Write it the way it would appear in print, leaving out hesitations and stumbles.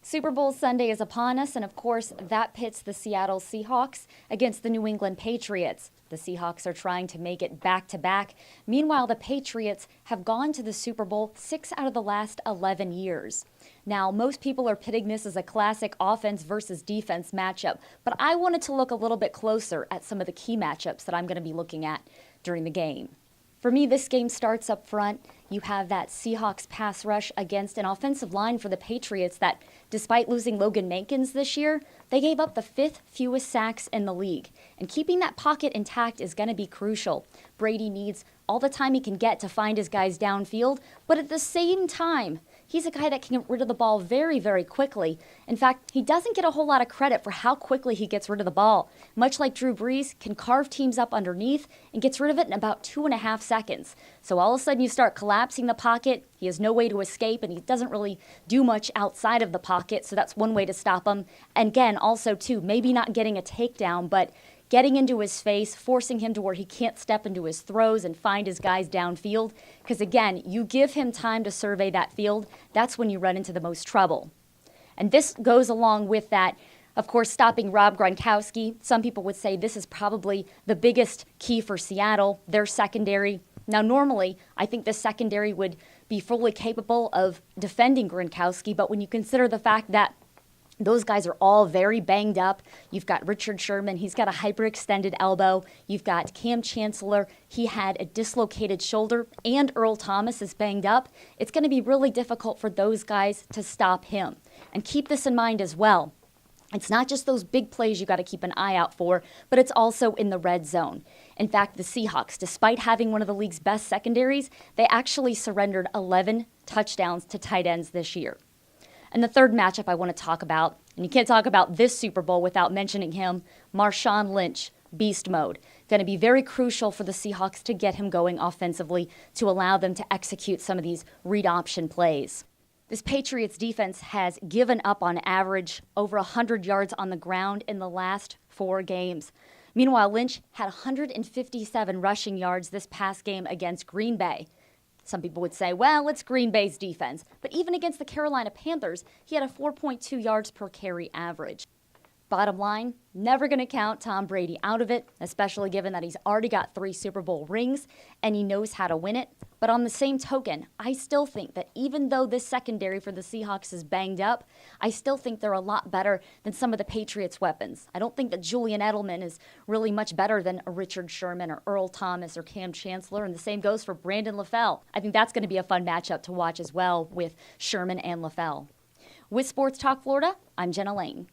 Super Bowl Sunday is upon us, and of course, that pits the Seattle Seahawks against the New England Patriots. The Seahawks are trying to make it back-to-back. Meanwhile, the Patriots have gone to the Super Bowl 6 out of the last 11 years. Now, most people are pitting this as a classic offense versus defense matchup, but I wanted to look a little bit closer at some of the key matchups that I'm going to be looking at during the game. For me, this game starts up front. You have that Seahawks pass rush against an offensive line for the Patriots that, despite losing Logan Mankins this year, they gave up the 5th fewest sacks in the league. And keeping that pocket intact is going to be crucial. Brady needs all the time he can get to find his guys downfield, but at the same time, he's a guy that can get rid of the ball very, very quickly. In fact, he doesn't get a whole lot of credit for how quickly he gets rid of the ball. Much like Drew Brees, can carve teams up underneath and gets rid of it in about 2.5 seconds. So all of a sudden you start collapsing the pocket. He has no way to escape, and he doesn't really do much outside of the pocket, so that's one way to stop him. And again, also too, maybe not getting a takedown, but getting into his face, forcing him to where he can't step into his throws and find his guys downfield. Because again, you give him time to survey that field, that's when you run into the most trouble. And this goes along with that, of course, stopping Rob Gronkowski. Some people would say this is probably the biggest key for Seattle, their secondary. Now, normally, I think the secondary would be fully capable of defending Gronkowski, but when you consider the fact that those guys are all very banged up. You've got Richard Sherman. He's got a hyperextended elbow. You've got Cam Chancellor. He had a dislocated shoulder. And Earl Thomas is banged up. It's going to be really difficult for those guys to stop him. And keep this in mind as well. It's not just those big plays you got to keep an eye out for, but it's also in the red zone. In fact, the Seahawks, despite having one of the league's best secondaries, they actually surrendered 11 touchdowns to tight ends this year. And the third matchup I want to talk about, and you can't talk about this Super Bowl without mentioning him, Marshawn Lynch, beast mode. Going to be very crucial for the Seahawks to get him going offensively to allow them to execute some of these read option plays. This Patriots defense has given up on average over 100 yards on the ground in the last 4 games. Meanwhile, Lynch had 157 rushing yards this past game against Green Bay. Some people would say, well, it's Green Bay's defense. But even against the Carolina Panthers, he had a 4.2 yards per carry average. Bottom line, never going to count Tom Brady out of it, especially given that he's already got 3 Super Bowl rings and he knows how to win it. But on the same token, I still think that even though this secondary for the Seahawks is banged up, I still think they're a lot better than some of the Patriots' weapons. I don't think that Julian Edelman is really much better than a Richard Sherman or Earl Thomas or Cam Chancellor, and the same goes for Brandon LaFell. I think that's going to be a fun matchup to watch as well with Sherman and LaFell. With Sports Talk Florida, I'm Jenna Lane.